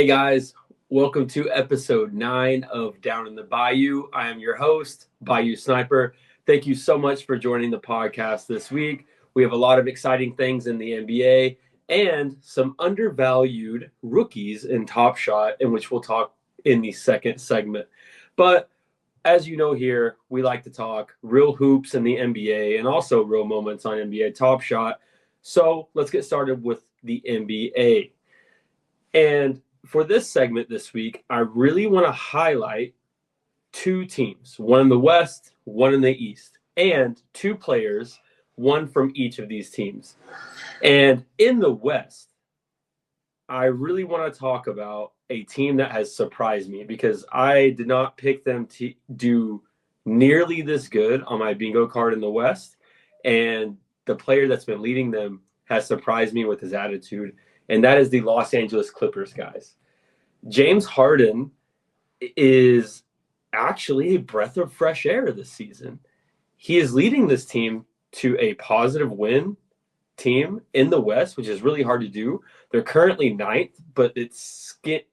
guys, welcome to episode 9 of Down in the Bayou. I am your host, BayouSniper. Thank you so much for joining the podcast this week. We have a lot of exciting things in the NBA and some undervalued rookies in TopShot, in which we'll talk in the second segment. But as you know here, we like to talk real hoops in the NBA and also real moments on NBA TopShot. So let's get started with the NBA. And for this segment this week, I really want to highlight two teams, one in the West, one in the East, and two players, one from each of these teams. And in the West, I really want to talk about a team that has surprised me because I did not pick them to do nearly this good on my bingo card in the West. And the player that's been leading them has surprised me with his attitude. And that is the Los Angeles Clippers, guys. James Harden is actually a breath of fresh air this season. He is leading this team to a positive win team in the West, which is really hard to do. They're currently 9th, but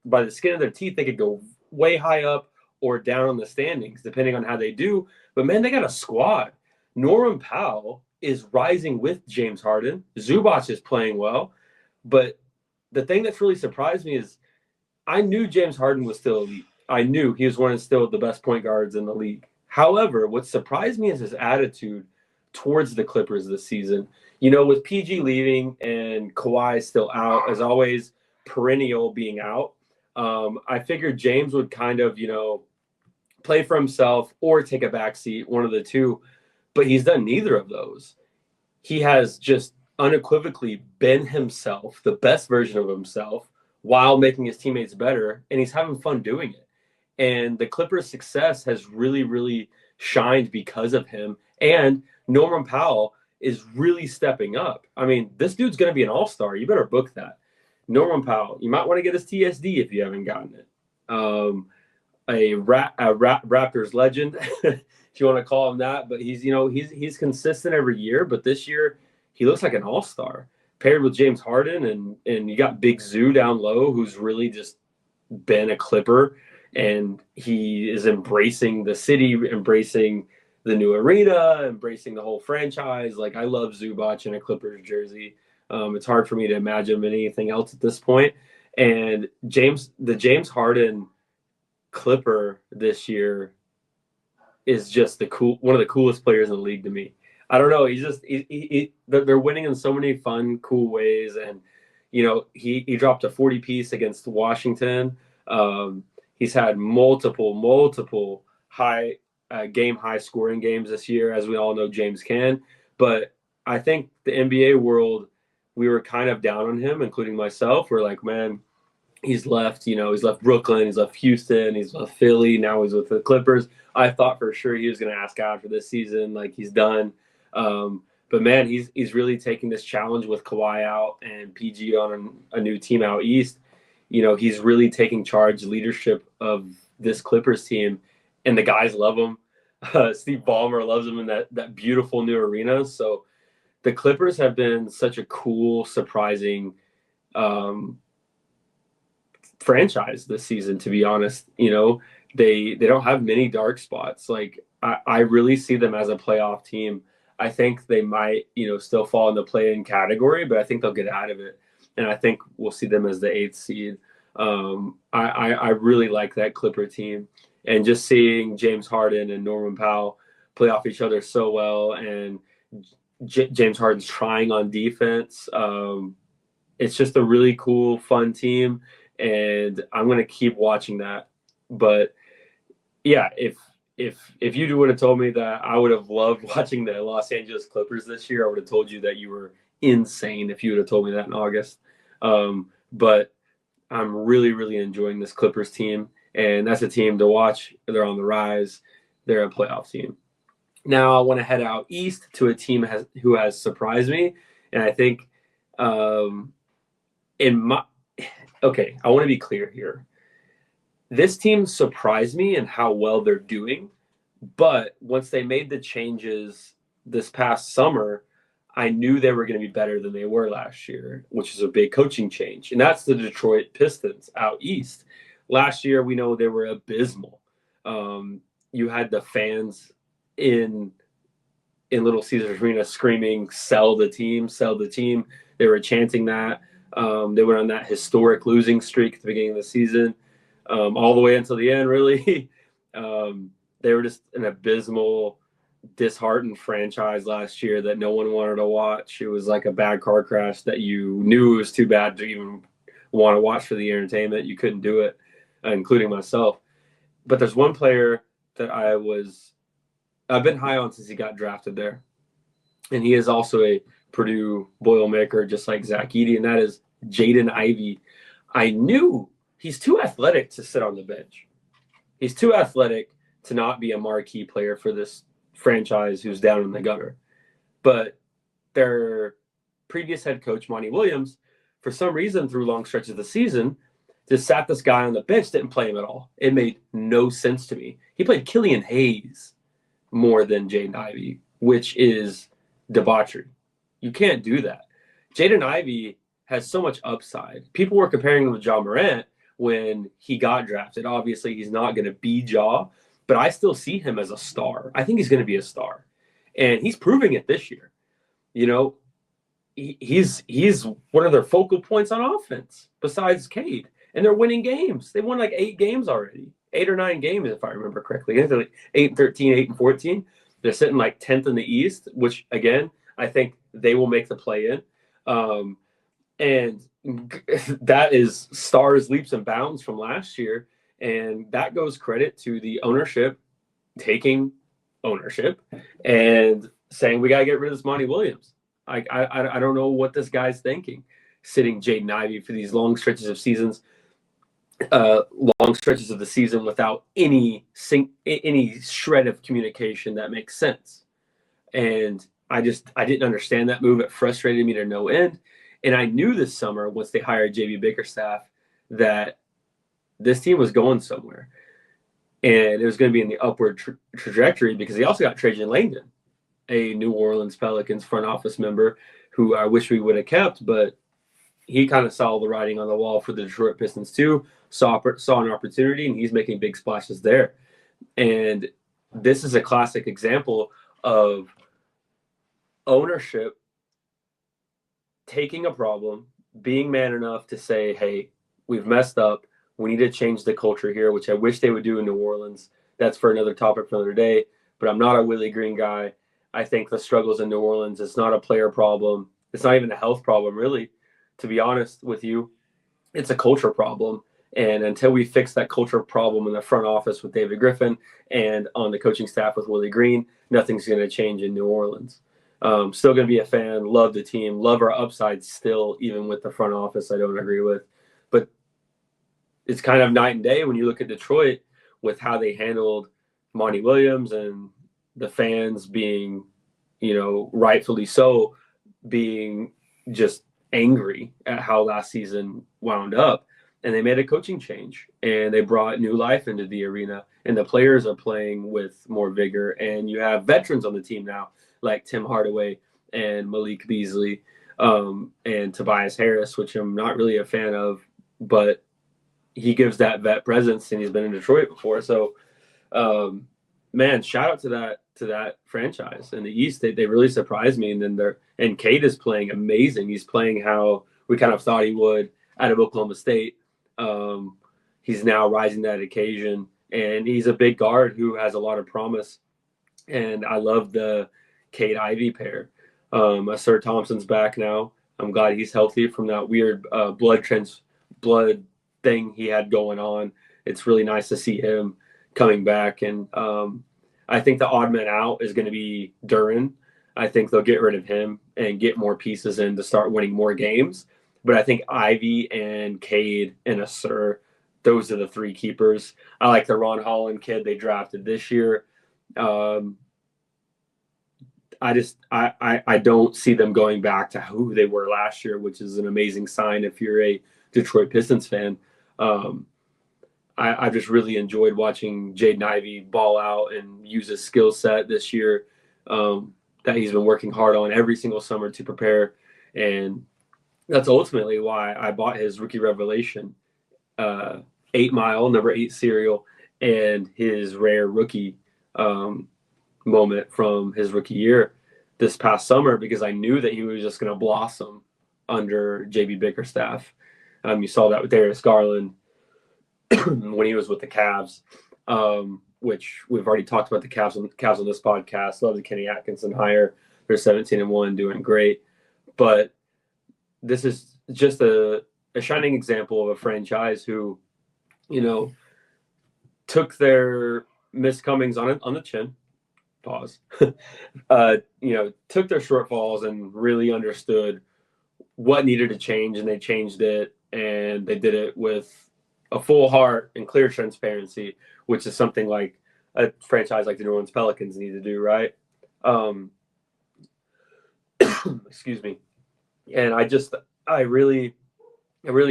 by the skin of their teeth, they could go way high up or down on the standings, depending on how they do. But, man, they got a squad. Norman Powell is rising with James Harden. Zubac is playing well. But the thing that's really surprised me is I knew James Harden was still elite. I knew he was one of still the best point guards in the league. However, what surprised me is his attitude towards the Clippers this season. You know, with PG leaving and Kawhi still out, as always, perennial being out, I figured James would kind of, play for himself or take a backseat, one of the two. But he's done neither of those. He has just unequivocally been himself, the best version of himself, while making his teammates better, and he's having fun doing it. And the Clippers' success has really, really shined because of him. And Norman Powell is really stepping up. I mean, this dude's going to be an all-star. You better book that. Norman Powell, you might want to get his TSD if you haven't gotten it. A Raptors legend, if you want to call him that. But he's consistent every year. But this year, he looks like an all-star. Paired with James Harden, and you got Big Zoo down low, who's really just been a Clipper, and he is embracing the city, embracing the new arena, embracing the whole franchise. Like, I love Zubac in a Clippers jersey. It's hard for me to imagine anything else at this point. And the James Harden Clipper this year is just one of the coolest players in the league to me. I don't know. They're winning in so many fun, cool ways. And, he dropped a 40-piece against Washington. He's had multiple high scoring games this year, as we all know James can. But I think the NBA world, we were kind of down on him, including myself. We're like, man, he's left Brooklyn, he's left Houston, he's left Philly. Now he's with the Clippers. I thought for sure he was going to ask out for this season. Like, he's done. But man, he's really taking this challenge with Kawhi out and PG on a new team out east. He's really taking leadership of this Clippers team, and the guys love him. Steve Ballmer loves him in that beautiful new arena. So the Clippers have been such a cool, surprising franchise this season, to be honest. They don't have many dark spots. Like, I really see them as a playoff team. I think they might, still fall in the play-in category, but I think they'll get out of it. And I think we'll see them as the 8th seed. I really like that Clipper team. And just seeing James Harden and Norman Powell play off each other so well, and James Harden's trying on defense. It's just a really cool, fun team, and I'm going to keep watching that. But, yeah, if you would have told me that I would have loved watching the Los Angeles Clippers this year, I would have told you that you were insane if you would have told me that in August. But I'm really, really enjoying this Clippers team, and that's a team to watch. They're on the rise. They're a playoff team. Now I want to head out east to a team who has surprised me, and I think I want to be clear here. This team surprised me in how well they're doing, but once they made the changes this past summer, I knew they were going to be better than they were last year, which is a big coaching change. And that's the Detroit Pistons out east. Last year, we know they were abysmal. You had the fans in Little Caesars Arena screaming, sell the team, sell the team. They were chanting that. They went on that historic losing streak at the beginning of the season, all the way until the end, really. They were just an abysmal, disheartened franchise last year that no one wanted to watch. It was like a bad car crash that you knew it was too bad to even want to watch for the entertainment. You couldn't do it, including myself. But there's one player that I've been high on since he got drafted there. And he is also a Purdue Boilermaker, just like Zach Edey, and that is Jaden Ivey. I knew he's too athletic to sit on the bench. He's too athletic to not be a marquee player for this franchise who's down in the gutter. But their previous head coach, Monty Williams, for some reason through long stretches of the season, just sat this guy on the bench, didn't play him at all. It made no sense to me. He played Killian Hayes more than Jaden Ivey, which is debauchery. You can't do that. Jaden Ivey has so much upside. People were comparing him with Ja Morant when he got drafted. Obviously, he's not going to be Ja, but I still see him as a star. I think he's going to be a star. And he's proving it this year. You know, he's one of their focal points on offense besides Cade. And they're winning games. They won like 8 games already. 8 or 9 games, if I remember correctly. They're like 8-13, 8-14. They're sitting like 10th in the East, which, again, I think they will make the play-in. And that is stars, leaps, and bounds from last year. And that goes credit to the ownership taking ownership and saying, we got to get rid of this Monty Williams. I don't know what this guy's thinking, sitting Jaden Ivey for these long stretches of seasons. Long stretches of the season without any shred of communication that makes sense. And I didn't understand that move. It frustrated me to no end. And I knew this summer, once they hired JB Bickerstaff, that this team was going somewhere. And it was going to be in the upward trajectory because they also got Trajan Langdon, a New Orleans Pelicans front office member who I wish we would have kept, but he kind of saw the writing on the wall for the Detroit Pistons too, saw an opportunity, and he's making big splashes there. And this is a classic example of ownership taking a problem, being man enough to say, hey, we've messed up. We need to change the culture here, which I wish they would do in New Orleans. That's for another topic for another day. But I'm not a Willie Green guy. I think the struggles in New Orleans, it's not a player problem. It's not even a health problem, really. To be honest with you, it's a culture problem. And until we fix that culture problem in the front office with David Griffin and on the coaching staff with Willie Green, nothing's going to change in New Orleans. Still going to be a fan, love the team, love our upside still, even with the front office I don't agree with. But it's kind of night and day when you look at Detroit with how they handled Monty Williams and the fans being, rightfully so, being just angry at how last season wound up. And they made a coaching change and they brought new life into the arena, and the players are playing with more vigor. And you have veterans on the team now, like Tim Hardaway and Malik Beasley, and Tobias Harris, which I'm not really a fan of, but he gives that vet presence, and he's been in Detroit before. So, man, shout out to that franchise in the East. They really surprised me. And then Cade is playing amazing. He's playing how we kind of thought he would out of Oklahoma State. He's now rising to that occasion, and he's a big guard who has a lot of promise. And I love the Cade Ivey pair. Sir Thompson's back now. I'm glad he's healthy from that weird blood thing he had going on. It's really nice to see him coming back. And I think the odd man out is going to be Duren. I think they'll get rid of him and get more pieces in to start winning more games. But I think Ivy and Cade and Asur, those are the 3 keepers. I like the Ron Holland kid they drafted this year. I don't see them going back to who they were last year, which is an amazing sign if you're a Detroit Pistons fan. I just really enjoyed watching Jaden Ivey ball out and use his skill set this year. that he's been working hard on every single summer to prepare. And that's ultimately why I bought his rookie revelation, 8 Mile, number 8 cereal, and his rare rookie moment from his rookie year this past summer, because I knew that he was just going to blossom under JB Bickerstaff. You saw that with Darius Garland when he was with the Cavs, which we've already talked about the Cavs on this podcast. Love the Kenny Atkinson hire. They're 17-1, doing great. But this is just a shining example of a franchise who, took their miscomings on the chin. Pause. Took their shortfalls and really understood what needed to change, and they changed it, and they did it with a full heart and clear transparency, which is something like a franchise like the New Orleans Pelicans need to do, right? Excuse me. And I really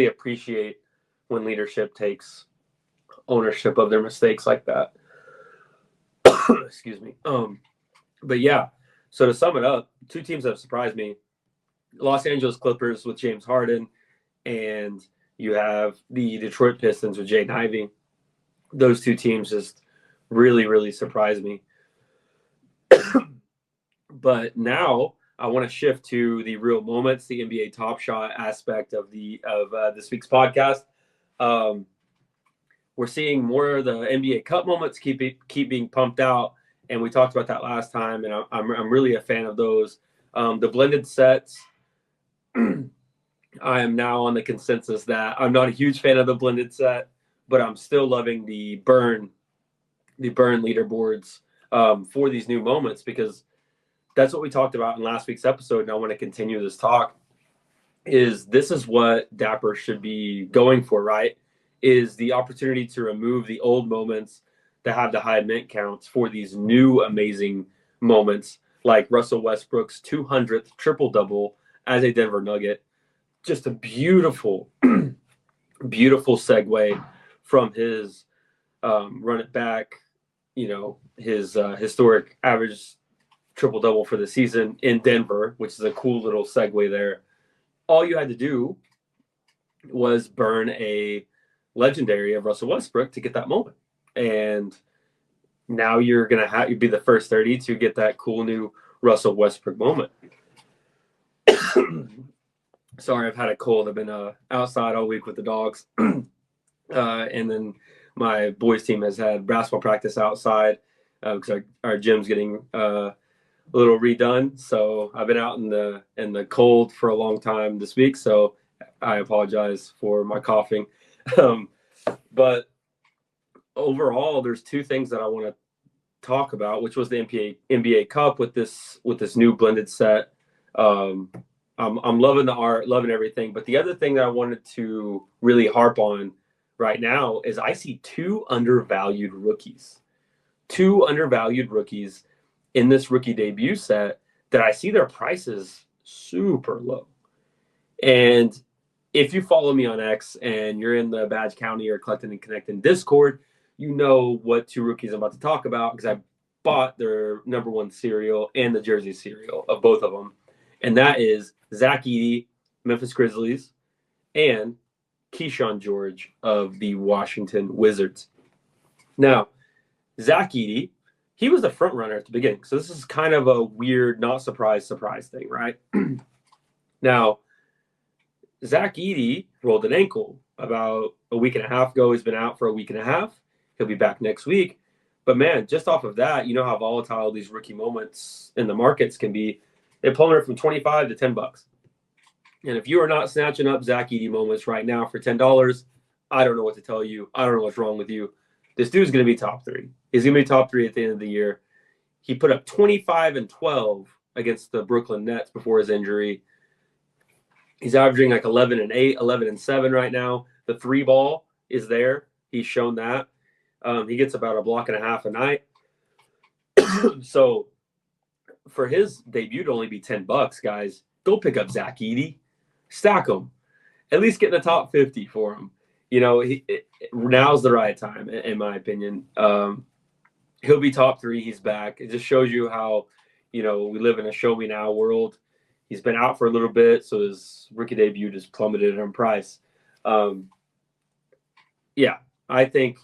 appreciate when leadership takes ownership of their mistakes like that. Excuse me. But yeah, so to sum it up, 2 teams have surprised me. Los Angeles Clippers with James Harden, and you have the Detroit Pistons with Jaden Ivey. Those 2 teams just really, really surprised me. But now I want to shift to the real moments, the NBA Top Shot aspect of this week's podcast. We're seeing more of the NBA Cup moments keep being pumped out, and we talked about that last time, and I'm really a fan of those. The blended sets, I am now on the consensus that I'm not a huge fan of the blended set, but I'm still loving the burn leaderboards for these new moments, because that's what we talked about in last week's episode, and I want to continue this talk. This is what Dapper should be going for, right? Is the opportunity to remove the old moments that have the high mint counts for these new amazing moments, like Russell Westbrook's 200th triple-double as a Denver Nugget. Just a beautiful, beautiful segue from his run it back, his historic average triple-double for the season in Denver, which is a cool little segue there. All you had to do was burn a legendary of Russell Westbrook to get that moment. And now you're going to you'd be the first 30 to get that cool new Russell Westbrook moment. Sorry, I've had a cold. I've been outside all week with the dogs. And then my boys team has had basketball practice outside because our gym's getting a little redone. So I've been out in the cold for a long time this week. So I apologize for my coughing. But overall, there's 2 things that I want to talk about, which was the NBA Cup with this new blended set. I'm loving the art, loving everything. But the other thing that I wanted to really harp on right now is I see 2 undervalued rookies. 2 undervalued rookies in this rookie debut set that I see their prices super low. And if you follow me on X and you're in the Badge County or Collecting and Connecting Discord, you know what 2 rookies I'm about to talk about, because I bought their number 1 cereal and the jersey cereal of both of them. And that is Zach Edey, Memphis Grizzlies, and Keyshawn George of the Washington Wizards. Now, Zach Edey, he was the front runner at the beginning. So this is kind of a weird, not surprise thing, right? Now, Zach Edey rolled an ankle about a week and a half ago. He's been out for a week and a half. He'll be back next week. But, man, just off of that, you know how volatile these rookie moments in the markets can be. They plummeted from $25 to $10. And if you are not snatching up Zach Edey moments right now for $10, I don't know what to tell you. I don't know what's wrong with you. This dude's going to be top 3. He's going to be top 3 at the end of the year. He put up 25 and 12 against the Brooklyn Nets before his injury. He's averaging like 11 and 8, 11 and 7 right now. The 3 ball is there. He's shown that. He gets about a block and a half a night. So for his debut to only be $10, guys, go pick up Zach Edey. Stack him. At least get in the top 50 for him. Now's the right time, in my opinion. He'll be top 3. He's back. It just shows you how, we live in a show me now world. He's been out for a little bit, so his rookie debut just plummeted in price. Yeah, I think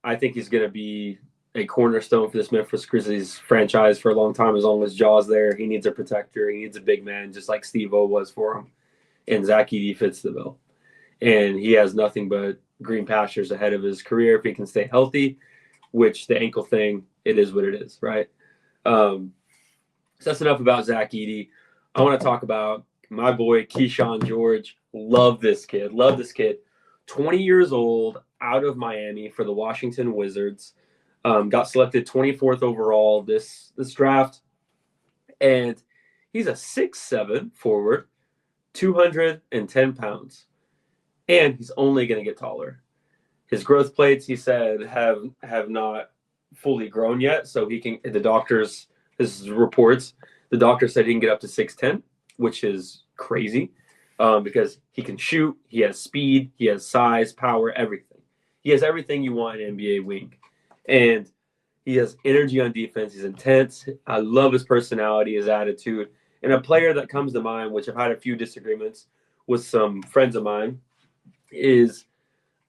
he's going to be a cornerstone for this Memphis Grizzlies franchise for a long time. As long as Jaw's there, he needs a protector. He needs a big man, just like Steve-O was for him. And Zach Edey fits the bill. And he has nothing but green pastures ahead of his career if he can stay healthy, which the ankle thing, it is what it is, right? So that's enough about Zach Edey. I want to talk about my boy, Keyshawn George. Love this kid. 20 years old, out of Miami for the Washington Wizards. Got selected 24th overall this draft. And he's a 6'7" forward, 210 pounds. And he's only going to get taller. His growth plates, he said, have not fully grown yet. So he can, this is reports, the doctor said he can get up to 6'10", which is crazy because he can shoot, he has speed, he has size, power, everything. He has everything you want in an NBA wing. And he has energy on defense. He's intense. I love his personality, his attitude. And a player that comes to mind, which I've had a few disagreements with some friends of mine, is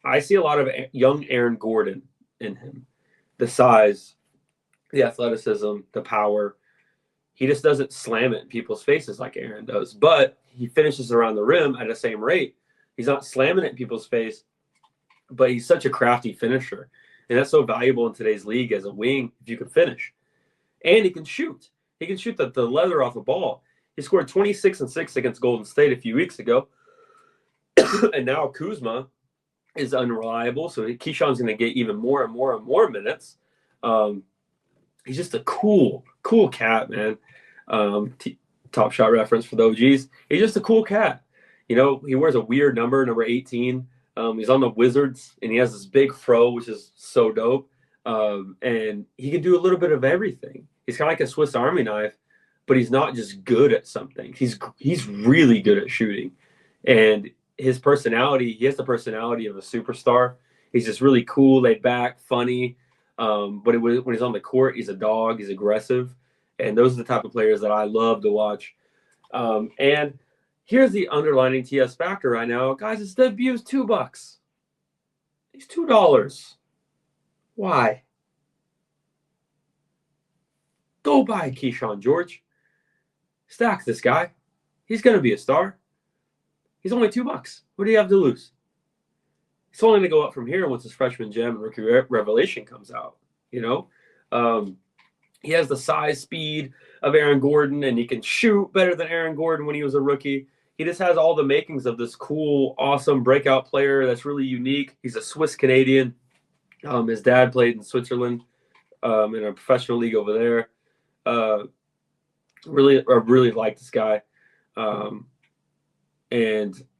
I see a lot of young Aaron Gordon in him. The size, the athleticism, the power. He just doesn't slam it in people's faces like Aaron does. But he finishes around the rim at the same rate. He's not slamming it in people's face, but he's such a crafty finisher. And that's so valuable in today's league as a wing if you can finish. And he can shoot. He can shoot the leather off the ball. He scored 26 and 6 against Golden State a few weeks ago. And now Kuzma is unreliable, so Keyshawn's going to get even more and more and more minutes. He's just a cool cat, man. Top Shot reference for the OGs. He's just a cool cat. He wears a weird number 18. He's on the Wizards, and he has this big fro, which is so dope. And he can do a little bit of everything. He's kind of like a Swiss Army knife, but he's not just good at something. He's really good at shooting. And his personality, he has the personality of a superstar. He's just really cool, laid back, funny. But when he's on the court, he's a dog. He's aggressive. And those are the type of players that I love to watch. And here's the underlining TS factor right now. Guys, his debut is $2. He's $2. Why? Go buy Keyshawn George. Stack this guy. He's going to be a star. He's only $2. What do you have to lose? It's only going to go up from here once his freshman gem and rookie revelation comes out. He has the size, speed of Aaron Gordon, and he can shoot better than Aaron Gordon when he was a rookie. He just has all the makings of this cool, awesome breakout player that's really unique. He's a Swiss Canadian. His dad played in Switzerland in a professional league over there. Really like this guy. And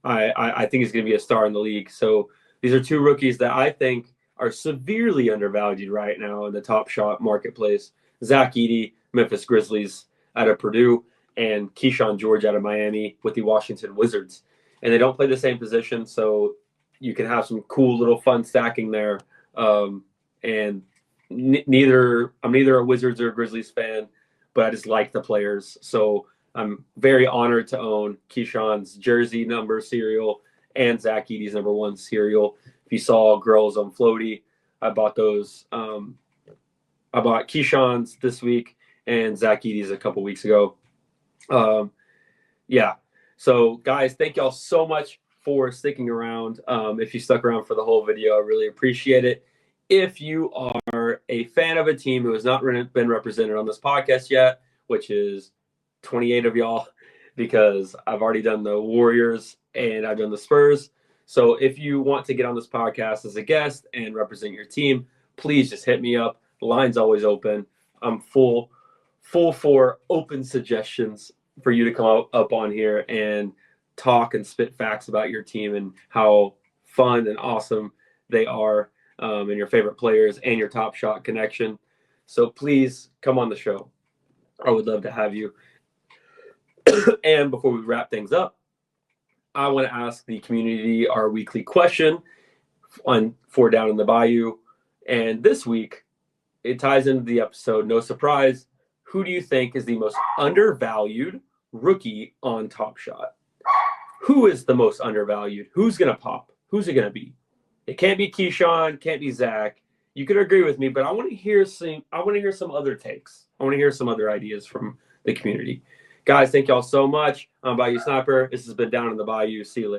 I think he's going to be a star in the league. So these are two rookies that I think are severely undervalued right now in the Top Shot marketplace. Zach Edey, Memphis Grizzlies out of Purdue, and Keyshawn George out of Miami with the Washington Wizards. And they don't play the same position, so you can have some cool little fun stacking there. And I'm neither a Wizards or a Grizzlies fan, but I just like the players. So I'm very honored to own Keyshawn's jersey number cereal and Zach Edey's number 1 cereal. If you saw Girls on Floaty, I bought those. I bought Keyshawn's this week and Zach Edey's a couple weeks ago. Yeah. So, guys, thank y'all so much for sticking around. If you stuck around for the whole video, I really appreciate it. If you are a fan of a team who has not been represented on this podcast yet, which is 28 of y'all, because I've already done the Warriors and I've done the Spurs. So if you want to get on this podcast as a guest and represent your team, please just hit me up. The line's always open. I'm full for open suggestions for you to come up on here and talk and spit facts about your team and how fun and awesome they are, and your favorite players and your Top Shot connection. So please come on the show. I would love to have you. And before we wrap things up, I want to ask the community our weekly question for Down in the Bayou. And this week, it ties into the episode. No surprise. who do you think is the most undervalued rookie on Top Shot? Who is the most undervalued? Who's going to pop? Who's it going to be? It can't be Keyshawn, can't be Zach. You could agree with me, but I want to hear some other takes. I want to hear some other ideas from the community. Guys, thank y'all so much. I'm BayouSniper. This has been Down in the Bayou. See you later.